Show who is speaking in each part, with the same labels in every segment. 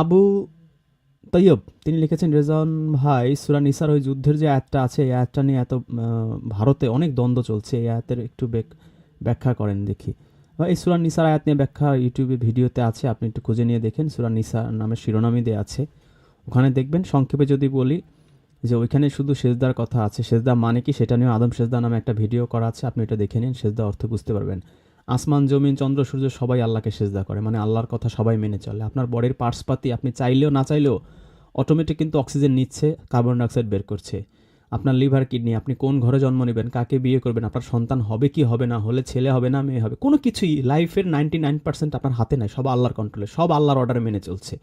Speaker 1: আবু তৈয়ব তিনি লিখেছেন, রেজন ভাই সূরা নিসার ওই যুদ্ধের যে আয়াতটা আছে এই আয়াতটা নিয়ে এত ভারতে অনেক দ্বন্দ্ব চলছে, এই আয়াতের একটু ব্যাখ্যা করেন দেখি। এই সূরা নিসার আয়াত নিয়ে ব্যাখ্যা ইউটিউবে ভিডিওতে আছে, আপনি একটু খুঁজে নিয়ে দেখেন। সূরা নিসা নামে শিরোনামই দেওয়া আছে, ওখানে দেখবেন। সংক্ষেপে যদি বলি যে ওইখানে শুধু সেজদার কথা আছে, সেজদা মানে কি সেটা নিয়ে আদম সেজদা নামে একটা ভিডিও করা আছে, আপনি এটা দেখে নিন, সেজদা অর্থ বুঝতে পারবেন। আসমান জমিন চন্দ্র সূর্য সবাই আল্লাহকে সেজদা করে, মানে আল্লাহর কথা সবাই মেনে চলে। আপনার বডির পার্টসপাতি আপনি চাইলেও না চাইলেও অটোমেটিক কিন্তু অক্সিজেন নিচ্ছে, কার্বন ডাইঅক্সাইড বের করছে। আপনার লিভার কিডনি, আপনি কোন ঘরে জন্ম নেবেন, কাকে বিয়ে করবেন, আপনার সন্তান হবে কি হবে না, হলে ছেলে হবে না মেয়ে হবে, কোনো কিছুই লাইফের 99% আপনার হাতে নাই, সব আল্লাহর কন্ট্রোলে, সব আল্লাহর অর্ডারে মেনে চলছে।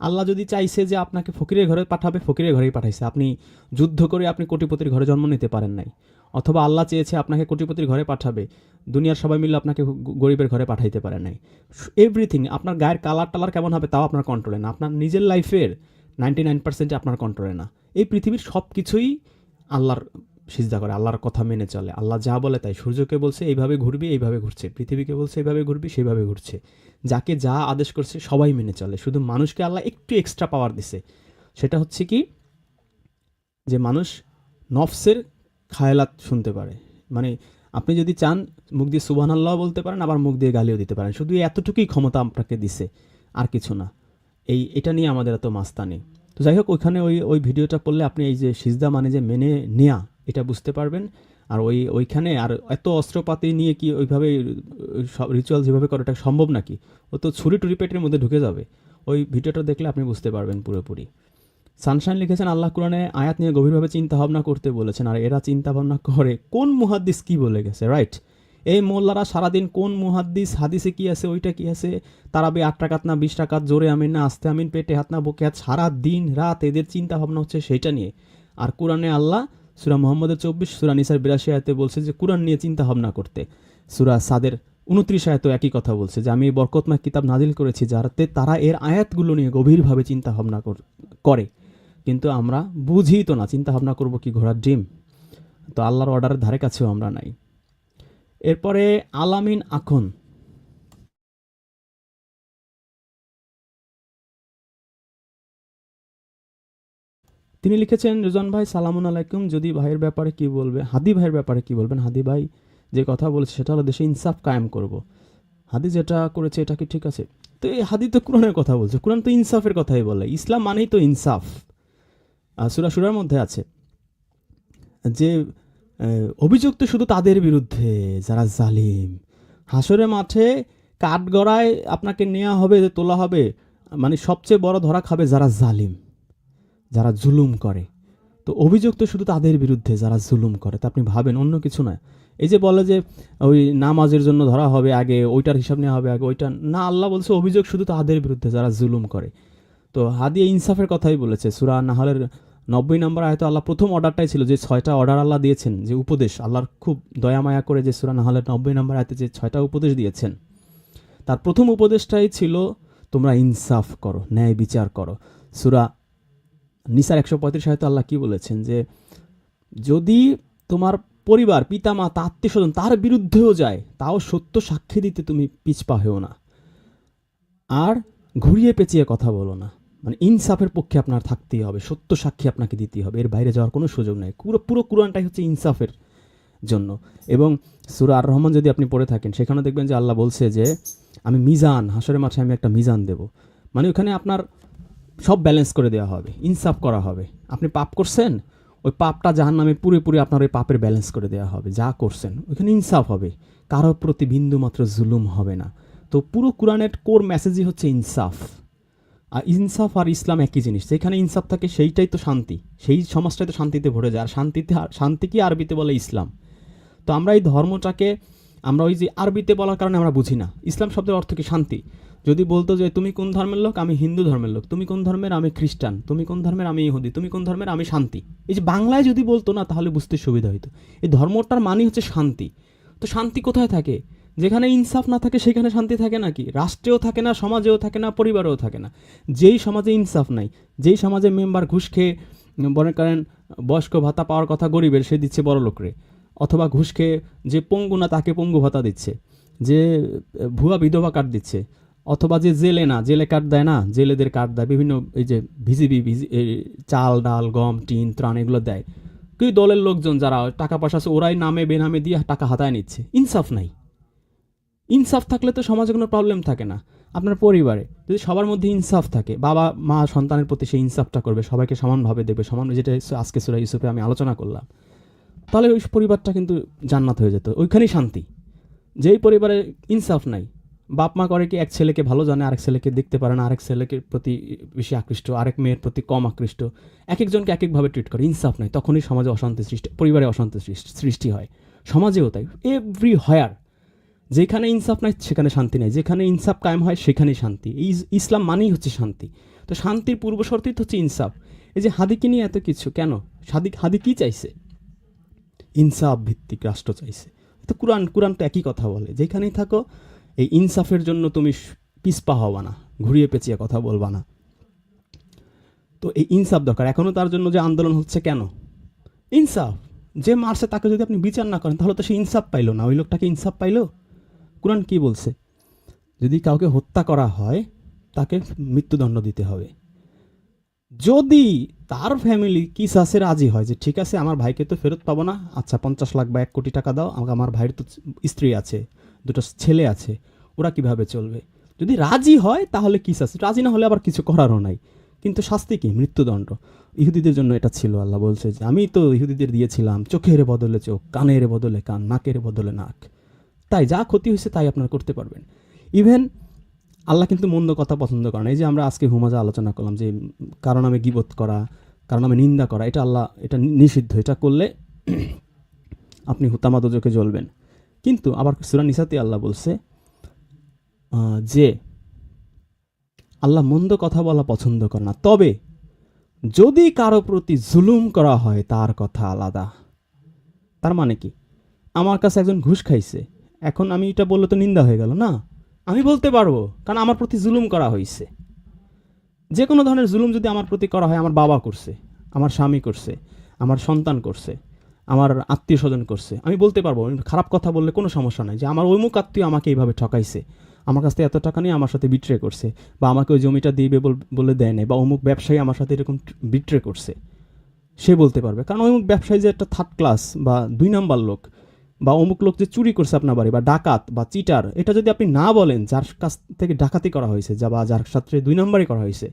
Speaker 1: আল্লাহ যদি চাইছে যে আপনাকে ফকিরের ঘরে পাঠাবে, ফকিরের ঘরেই পাঠাইছে। আপনি যুদ্ধ করে আপনি কোটিপতির ঘরে জন্ম নিতে পারেন নাই। অথবা আল্লাহ চেয়েছে আপনাকে কোটিপতির ঘরে পাঠাবে, দুনিয়ার সবাই মিলে আপনাকে গরিবের ঘরে পাঠাইতে পারে নাই। এভরিথিং, আপনার গায়ের কালার টালার কেমন হবে তাও আপনার কন্ট্রোলে না, আপনার নিজের লাইফের 99% আপনার কন্ট্রোলে না। এই পৃথিবীর সব কিছুই আল্লাহর সিজদা করে, আল্লাহর কথা মেনে চলে। আল্লাহ যা বলে তাই। সূর্যকে বলছে এইভাবে ঘুরবি, এইভাবে ঘুরছে। পৃথিবীকে বলছে এইভাবে ঘুরবি, সেইভাবে ঘুরছে। যাকে যা আদেশ করছে সবাই মেনে চলে। শুধু মানুষকে আল্লাহ একটু এক্সট্রা পাওয়ার দিছে, সেটা হচ্ছে কি, যে মানুষ নফসের খায়ালাত শুনতে পারে। মানে আপনি যদি চান মুখ দিয়ে সুবহানাল্লাহ বলতে পারেন, আবার মুখ দিয়ে গালিও দিতে পারেন। শুধু এতটুকুই ক্ষমতা আপনাকে দিছে, আর কিছু না। এটা নিয়ে আমাদের এত মাস্তানি। তো যাই হোক, ওইখানে ওই ভিডিওটা পড়লে আপনি এই যে সিজদা মানে যে মেনে নেয়া, এটা বুঝতে পারবেন। আর ওইখানে আর এত অস্ত্রপাতি নিয়ে কি ওইভাবে সব রিচুয়াল যেভাবে করে এটা সম্ভব নাকি? ও তো ছুরি টুরি পেটের মধ্যে ঢুকে যাবে। ওই ভিডিওটা দেখলে আপনি বুঝতে পারবেন পুরোপুরি। সানশাইন লিখেছেন, আল্লাহ কোরআনে আয়াত নিয়ে গভীরভাবে চিন্তা ভাবনা করতে বলেছেন, আর এরা চিন্তা ভাবনা করে কোন মুহাদ্দিস কি বলে গেছে। রাইট, এই মোল্লারা সারাদিন কোন মুহাদ্দিস হাদিসে কি আছে, ওইটা কি আছে, তারাবি 8 টাকাত না 20 টাকাত, জোরে আমিন না আস্তে আমিন, পেটে হাত না বুকে হাত, সারা দিন রাত এদের চিন্তা ভাবনা হচ্ছে সেইটা নিয়ে। আর কোরআনে আল্লাহ সূরা মুহাম্মদের 24, সূরা নিসার 82 আয়াতে বলছে যে কোরআন নিয়ে চিন্তা ভাবনা করতে। সূরা সাদের 29 আয়াতেও একই কথা বলছে যে আমি এই বরকতময় কিতাব নাজিল করেছি যাতে তারা এর আয়াতগুলো নিয়ে গভীরভাবে চিন্তা ভাবনা করে। কিন্তু আমরা বুঝি তো না, চিন্তা ভাবনা করবো কি ঘোড়ার ডিম। তো আল্লাহর অর্ডারের ধারে কাছেও আমরা নাই। এরপরে আলামিন আখন, তিনি লিখেছেন, রিজন ভাই সালামুন আলাইকুম, যদি ভাইয়ের ব্যাপারে কি বলবে, হাদি ভাইয়ের ব্যাপারে কি বলবেন? হাদি ভাই যে কথা বলেছে সেটা হলো দেশে ইনসাফ কায়েম করব। হাদি যেটা করেছে এটা কি ঠিক আছে? তো এই হাদি তো কোরআনের কথা বলছে, কোরআন তো ইনসাফের কথাই বলে। ইসলাম মানেই তো ইনসাফ। সূরা শুরার মধ্যে আছে যে অভিযুক্ত শুধু তাদের বিরুদ্ধে যারা জালিম। হাসরের মাঠে কাঠগড়ায় আপনাকে নেওয়া হবে, তোলা হবে, মানে সবচেয়ে বড় ধরা খাবে যারা জালিম, যারা জুলুম করে। তো অভিযুক্ত শুধু তাদের বিরুদ্ধে যারা জুলুম করে। তা আপনি ভাবেন, অন্য কিছু নয়। এই যে বলে যে ওই নামাজের জন্য ধরা হবে আগে, ওইটার হিসাব নেওয়া হবে আগে, ওইটা না। আল্লাহ বলছে অভিযোগ শুধু তাদের বিরুদ্ধে যারা জুলুম করে। তো হাদিয়া ইনসাফের কথাই বলেছে। সূরা নাহলের 90 নম্বর আয়াতে আল্লাহ প্রথম অর্ডারটাই ছিল, যে 6টা অর্ডার আল্লাহ দিয়েছেন, যে উপদেশ আল্লাহর খুব দয়া মায়া করে, যে সূরা নাহলের 90 নম্বর আয়াতে যে 6টা উপদেশ দিয়েছেন, তার প্রথম উপদেশটাই ছিল তোমরা ইনসাফ করো, ন্যায় বিচার করো। সূরা নিসার 135 আয়াতে আল্লাহ কি বলেছেন, যে যদি তোমার পরিবার, পিতা মাতা, আত্মীয় স্বজন তার বিরুদ্ধেও যায়, তাও সত্য সাক্ষী দিতে তুমি পিছপা হও না, আর ঘুরিয়ে পেঁচিয়ে কথা বলো না। মানে ইনসাফের পক্ষে আপনার থাকতেই হবে, সত্য সাক্ষী আপনাকে দিতেই হবে, এর বাইরে যাওয়ার কোনো সুযোগ নেই। পুরো কোরআনটাই হচ্ছে ইনসাফের জন্য। এবং সূরা আর রহমান যদি আপনি পড়ে থাকেন, সেখানে দেখবেন যে আল্লাহ বলছে যে আমি মিজান, হাসরের মাঠে আমি একটা মিজান দেব। মানে ওখানে আপনার সব ব্যালেন্স করে দেওয়া হবে, ইনসাফ করা হবে। আপনি পাপ করছেন, ওই পাপটা জাহান্নামে পুরোপুরি আপনার ওই পাপের ব্যালেন্স করে দেওয়া হবে। যা করছেন ওইখানে ইনসাফ হবে, কারোর প্রতি বিন্দু মাত্র জুলুম হবে না। তো পুরো কোরআনের কোর মেসেজই হচ্ছে ইনসাফ। আর ইনসাফ আর ইসলাম একই জিনিস। যেখানে ইনসাফ থাকে সেইটাই তো শান্তি, সেই সমাজটাই তো শান্তিতে ভরে যায়। আর শান্তি কি আরবিতে বলে ইসলাম। তো আমরা এই ধর্মটাকে আমরা ওই যে আরবিতে বলার কারণে আমরা বুঝি না। ইসলাম শব্দের অর্থ কি? শান্তি। যদি বলতো যে তুমি কোন ধর্মের লোক, আমি হিন্দু ধর্মের লোক, তুমি কোন ধর্মের, আমি খ্রিস্টান, তুমি কোন ধর্মের, আমি ইহুদি, তুমি কোন ধর্মের, আমি শান্তি, এই যে বাংলায় যদি বলতো না, তাহলে বুঝতে সুবিধা হইতো। এই ধর্মটার মানে হচ্ছে শান্তি। তো শান্তি কোথায় থাকে? যেখানে ইনসাফ না থাকে সেখানে শান্তি থাকে নাকি? রাষ্ট্রেও থাকে না, সমাজেও থাকে না, পরিবারেও থাকে না। যেই সমাজে ইনসাফ নাই, যেই সমাজে মেম্বার ঘুষ খেয়ে, মনে করেন বয়স্ক ভাতা পাওয়ার কথা গরিবের, সে দিচ্ছে বড় লোকরে, অথবা ঘুষ খেয়ে যে পঙ্গু না তাকে পঙ্গু ভাতা দিচ্ছে, যে ভুয়া বিধবা কার্ড দিচ্ছে, অথবা যে জেলে না, জেলে কার্ড দেয় না, জেলেদের কার্ড দেয় বিভিন্ন, এই যে ভিজিবি চাল ডাল গম টিন ত্রাণ এগুলো দেয়, কি দলের লোকজন যারা টাকা পয়সা আছে ওরাই নামে বেনামে দিয়ে টাকা হাতায় নিচ্ছে। ইনসাফ নাই। ইনসাফ থাকলে তো সমাজে কোনো প্রবলেম থাকে না। আপনার পরিবারে যদি সবার মধ্যে ইনসাফ থাকে, বাবা মা সন্তানের প্রতি সেই ইনসাফটা করবে, সবাইকে সমানভাবে দেবে, সমান, যেটা আজকে সূরা ইউসুফে আমি আলোচনা করলাম, তাহলে ওই পরিবারটা কিন্তু জান্নাত হয়ে যেত, ওইখানেই শান্তি। যেই পরিবারে ইনসাফ নাই, বাপ মা করে কি এক ছেলেকে ভালো জানে, আরেক ছেলেকে দেখতে পারে না, আরেক ছেলেকে প্রতি বেশি আকৃষ্ট, আরেক মেয়ের প্রতি কম আকৃষ্ট, এক একজনকে এক একভাবে ট্রিট করে, ইনসাফ নাই, তখনই সমাজে অশান্তি সৃষ্টি, পরিবারে অশান্তি সৃষ্টি হয়, সমাজেও তাই। এভরি হোয়ার যেখানে ইনসাফ নাই সেখানে শান্তি নাই, যেখানে ইনসাফ কায়েম হয় সেখানেই শান্তি। ইসলাম মানেই হচ্ছে শান্তি। তো শান্তির পূর্ব শর্তই তো হচ্ছে ইনসাফ। এই যে হাদিকে নিয়ে এত কিছু কেন, হাদি কি চাইছে? ইনসাফ ভিত্তিক রাষ্ট্র চাইছে। তো কোরআন তো একই কথা বলে, যেখানেই থাকো এই ইনসাফের জন্য তুমি পিছপা হবা না, ঘুরিয়ে পেঁচিয়ে কথা বলবা না। তো এই ইনসাফ দরকার। এখনও তার জন্য যে আন্দোলন হচ্ছে কেন? ইনসাফ। যে মারছে তাকে যদি আপনি বিচার না করেন তাহলে তো সে ইনসাফ পাইলো না, ওই লোকটাকে ইনসাফ পাইলো? কোরআন কি বলছে? যদি কাউকে হত্যা করা হয় তাকে মৃত্যুদণ্ড দিতে হবে। যদি তার ফ্যামিলি কিসাসে রাজি হয় যে ঠিক আছে আমার ভাইকে তো ফেরত পাবো না, আচ্ছা 50 লাখ বা 1 কোটি টাকা দাও, আমার ভাইয়ের তো স্ত্রী আছে, দুটো ছেলে আছে, ওরা কিভাবে চলবে, যদি রাজি হয় তাহলে কিসাস, রাজি না হলে আবার কিছু করারও নাই। কিন্তু শাস্তি কি? মৃত্যুদণ্ড। ইহুদিদের জন্য এটা ছিল। আল্লাহ বলছে যে আমি তো ইহুদিদের দিয়েছিলাম চোখের বদলে চোখ, কানের বদলে কান, নাকের বদলে নাক, তাই যা ক্ষতি হয়েছে তাই আপনারা করতে পারবেন। ইভেন আল্লাহ কিন্তু মন্দ কথা পছন্দ করে না। এই যে আমরা আজকে হুমাজা আলোচনা করলাম যে কারণ আমি গীবত করা, কারণ আমি নিন্দা করা, এটা আল্লাহ এটা নিষিদ্ধ, এটা করলে আপনি হুতামা দোজখে জ্বলবেন। কিন্তু আবার সূরা নিসাতে আল্লাহ বলছে যে আল্লাহ মন্দ কথা বলা পছন্দ করে না, তবে যদি কারো প্রতি জুলুম করা হয় তার কথা আলাদা। তার মানে কি? আমার কাছে একজন ঘুষ খাইছে, এখন আমি এটা বললে তো নিন্দা হয়ে গেল না, আমি বলতে পারবো কারণ আমার প্রতি জুলুম করা হয়েছে। যে কোনো ধরনের জুলুম যদি আমার প্রতি করা হয়, আমার বাবা করছে, আমার স্বামী করছে, আমার সন্তান করছে, আমার আত্মীয় স্বজন করছে, আমি বলতে পারবো, খারাপ কথা বললে কোনো সমস্যা নাই যে আমার ওইমুখ আত্মীয় আমাকে এইভাবে ঠকাইছে, আমার কাছ থেকে এত টাকা নিয়ে আমার সাথে বিট্রে করছে, বা আমাকে ওই জমিটা দিবে বলে দেয় নাই, বা অমুক ব্যবসায়ী আমার সাথে এরকম বিট্রে করছে, সে বলতে পারবে। কারণ অমুক ব্যবসায়ী যে একটা 3rd ক্লাস বা 2 নাম্বার লোক, বা অমুক লোক যে চুরি করছে আপনার বাড়ি, বা ডাকাত বা চিটার, এটা যদি আপনি না বলেন যার কাছ থেকে ডাকাতি করা হয়েছে, বা যার সাথে 2 নাম্বারই করা হয়েছে,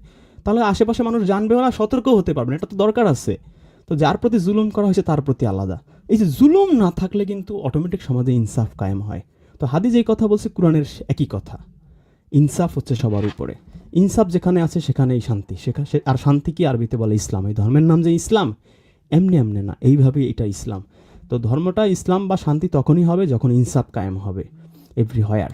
Speaker 1: তাহলে আশেপাশে মানুষ জানবেও না, সতর্কও হতে পারবেন, এটা তো দরকার আছে। তো যার প্রতি জুলুম করা হয়েছে তার প্রতি আলাদা। এই যে জুলুম না থাকলে কিন্তু অটোমেটিক সমাজে ইনসাফ কায়েম হয়। তো হাদিস যেই কথা বলছে কোরআনের একই কথা, ইনসাফ হচ্ছে সবার উপরে। ইনসাফ যেখানে আছে সেখানেই শান্তি। আর শান্তি কি আরবিতে বলে ইসলাম। এই ধর্মের নাম যে ইসলাম, এমনি এমনি না, এইভাবেই এটা ইসলাম। তো ধর্মটা ইসলাম বা শান্তি তখনই হবে যখন ইনসাফ কায়েম হবে এভরিহোয়ার।